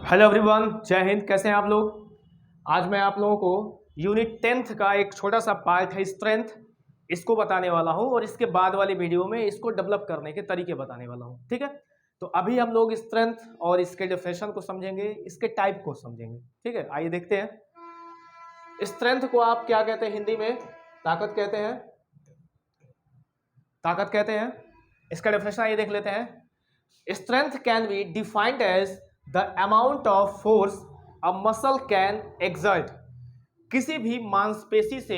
Hello everyone, जय हिंद। कैसे हैं आप लोग। आज मैं आप लोगों को यूनिट 10th का एक छोटा सा पार्ट है स्ट्रेंथ, इसको बताने वाला हूं और इसके बाद वाली वीडियो में इसको डेवलप करने के तरीके बताने वाला हूं। ठीक है, तो अभी हम लोग स्ट्रेंथ और इसके डेफिनेशन को समझेंगे, इसके टाइप को समझेंगे। ठीक है, आइए देखते हैं। स्ट्रेंथ को आप क्या कहते हैं हिंदी में? ताकत कहते हैं। ताकत कहते हैं। इसका डेफिनेशन आइए देख लेते हैं। Strength can be defined as the amount of force a muscle can exert. किसी भी मांसपेशी से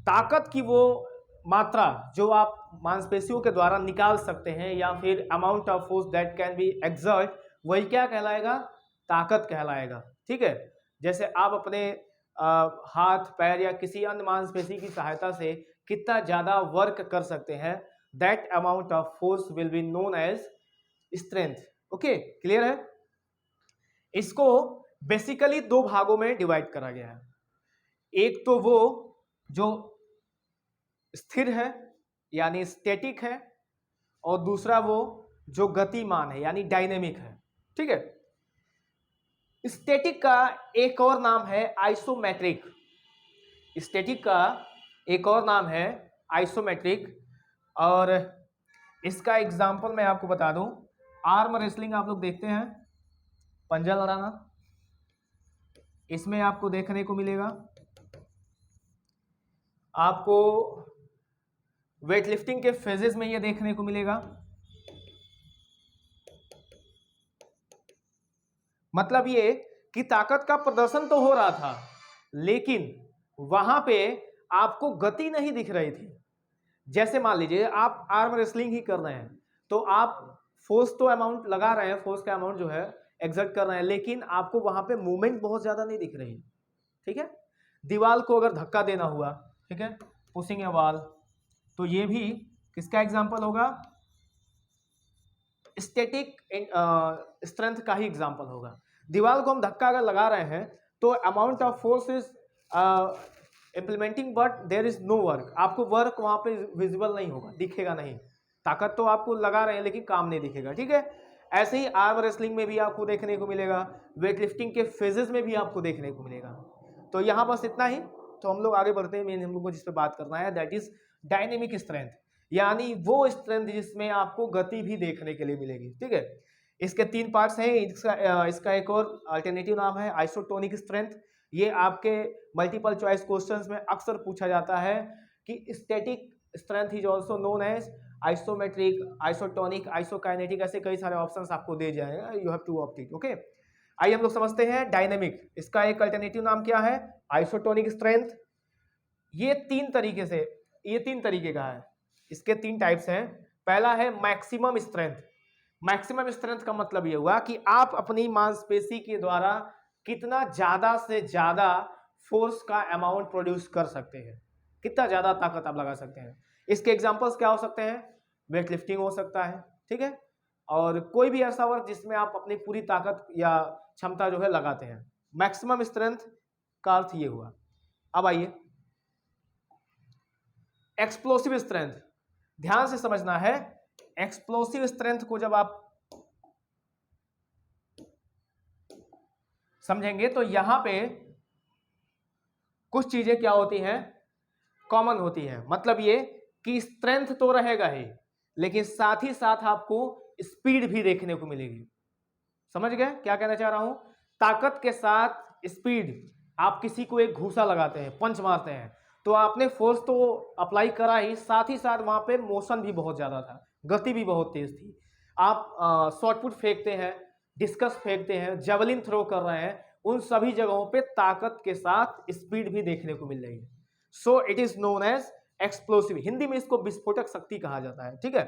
ताकत की वो मात्रा जो आप मांसपेशियों के द्वारा निकाल सकते हैं, या फिर amount of force that can be exert, वही क्या कहलाएगा? ताकत कहलाएगा। ठीक है, जैसे आप अपने हाथ पैर या किसी अन्य मांसपेशी की सहायता से कितना ज्यादा वर्क कर सकते हैं, that amount of force will be known as strength. Okay, clear है? इसको बेसिकली दो भागों में डिवाइड करा गया है। एक तो वो जो स्थिर है यानी स्टैटिक है, और दूसरा वो जो गतिमान है यानी डायनेमिक है। ठीक है, स्टैटिक का एक और नाम है आइसोमेट्रिक। स्टैटिक का एक और नाम है आइसोमेट्रिक, और इसका एग्जांपल मैं आपको बता दूं। आर्म रेसलिंग आप लोग देखते हैं, पंजा लड़ाना, इसमें आपको देखने को मिलेगा। आपको वेट लिफ्टिंग के फेजेस में ये देखने को मिलेगा। मतलब ये कि ताकत का प्रदर्शन तो हो रहा था, लेकिन वहां पे आपको गति नहीं दिख रही थी। जैसे मान लीजिए आप आर्म रेसलिंग ही कर रहे हैं, तो आप फोर्स तो अमाउंट लगा रहे हैं, फोर्स का अमाउंट जो है एक्सर्ट कर रहे हैं, लेकिन आपको वहां पे मूवमेंट बहुत ज्यादा नहीं दिख रही। ठीक है, दीवार को अगर धक्का देना हुआ, ठीक है, पुशिंग ए वॉल, तो ये भी किसका एग्जांपल होगा? स्टैटिक स्ट्रेंथ का ही एग्जांपल होगा। दीवार को हम धक्का अगर लगा रहे हैं तो amount of force is implementing, but there is no work. आपको वर्क वहां पे विजिबल नहीं होगा, दिखेगा नहीं। ताकत तो आपको लगा रहे हैं लेकिन काम नहीं दिखेगा। ठीक है, ऐसे ही आर्म रेसलिंग में भी आपको देखने को मिलेगा, वेट लिफ्टिंग के फेजेस में भी आपको देखने को मिलेगा। तो यहाँ बस इतना ही। तो हम लोग आगे बढ़ते हैं। मेन हम लोग को जिस पे बात करना है दैट इज डायनेमिक स्ट्रेंथ, यानी वो स्ट्रेंथ जिसमें आपको गति भी देखने के लिए मिलेगी। ठीक है, इसके तीन पार्ट्स हैं। इसका एक और अल्टरनेटिव नाम है आइसोटोनिक स्ट्रेंथ। ये आपके मल्टीपल चॉइस क्वेश्चंस में अक्सर पूछा जाता है कि static strength is also known as isometric, isotonic, isokinetic, ऐसे कई सारे ऑप्शंस आपको दे जाएगा। You have to opt it. Okay, आइए हम लोग समझते हैं डायनेमिक। इसका एक अल्टरनेटिव नाम क्या है? Isotonic strength. ये तीन तरीके का है। इसके तीन टाइप्स हैं। पहला है मैक्सिमम स्ट्रेंथ। मैक्सिमम स्ट्रेंथ का मतलब यह हुआ कि आप अपनी मांसपेशी के द्वारा कितना ज्यादा से ज्यादा फोर्स का अमाउंट प्रोड्यूस कर सकते हैं, कितना ज्यादा ताकत आप लगा सकते हैं। इसके एग्जांपल्स क्या हो सकते हैं? वेट लिफ्टिंग हो सकता है, ठीक है, और कोई भी ऐसा वर्क जिसमें आप अपनी पूरी ताकत या क्षमता जो है लगाते हैं। मैक्सिमम स्ट्रेंथ का अर्थ ये हुआ। अब आइए एक्सप्लोसिव स्ट्रेंथ। ध्यान से समझना है। एक्सप्लोसिव स्ट्रेंथ को जब आप समझेंगे तो यहां पे कुछ चीजें क्या होती हैं? कॉमन होती हैं। मतलब ये कि स्ट्रेंथ तो रहेगा ही, लेकिन साथ ही साथ आपको स्पीड भी देखने को मिलेगी। समझ गए क्या कहना चाह रहा हूं? ताकत के साथ स्पीड। आप किसी को एक घूसा लगाते हैं, पंच मारते हैं, तो आपने फोर्स तो अप्लाई करा ही, साथ वहां पे मोशन भी बहुत ज्यादा था, गति भी बहुत तेज थी। आप शॉर्टपुट फेंकते हैं, डिस्कस फेंकते हैं, जेवलिन थ्रो कर रहे हैं, उन सभी जगहों पे ताकत के साथ स्पीड भी देखने को मिल रही है। So it is known as explosive. Hindi में इसको विस्फोटक शक्ति कहा जाता है। ठीक है,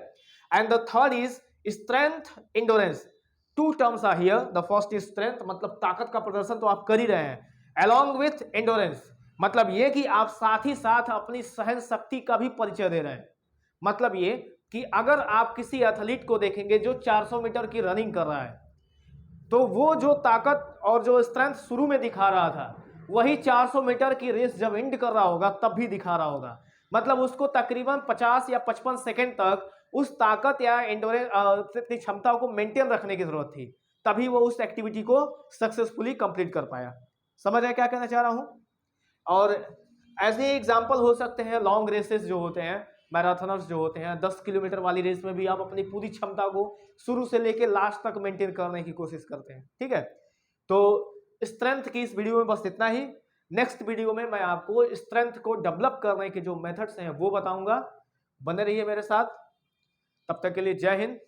and the third is strength endurance. Two terms are here. The first is strength, मतलब ताकत का प्रदर्शन तो आप कर ही रहे हैं, along with endurance, मतलब ये कि आप साथ ही साथ अपनी सहन शक्ति का भी परिचय दे रहे हैं। मतलब ये कि अगर आप किसी एथलीट को देखेंगे जो 400 मीटर की रनिंग कर रहा है, तो वो जो ताकत और जो स्ट्रेंथ शुरू में दिखा रहा था, वही 400 मीटर की रेस जब एंड कर रहा होगा तब भी दिखा रहा होगा। मतलब उसको तकरीबन 50 या 55 सेकंड तक उस ताकत या एंडोरेंस क्षमता को मेंटेन रखने की जरूरत थी, तभी वो उस एक्टिविटी को सक्सेसफुली कंप्लीट कर पाया। समझ आए क्या कहना चाह रहा हूं? और ऐसे ही एग्जाम्पल हो सकते हैं लॉन्ग रेसेस जो होते हैं, मैराथनर्स जो होते हैं, 10 किलोमीटर वाली रेस में भी आप अपनी पूरी क्षमता को शुरू से लेकर लास्ट तक मेंटेन करने की कोशिश करते हैं। ठीक है, तो स्ट्रेंथ की इस वीडियो में बस इतना ही। नेक्स्ट वीडियो में मैं आपको स्ट्रेंथ को डेवलप करने के जो मेथड्स हैं वो बताऊंगा। बने रहिए मेरे साथ, तब तक के लिए जय हिंद।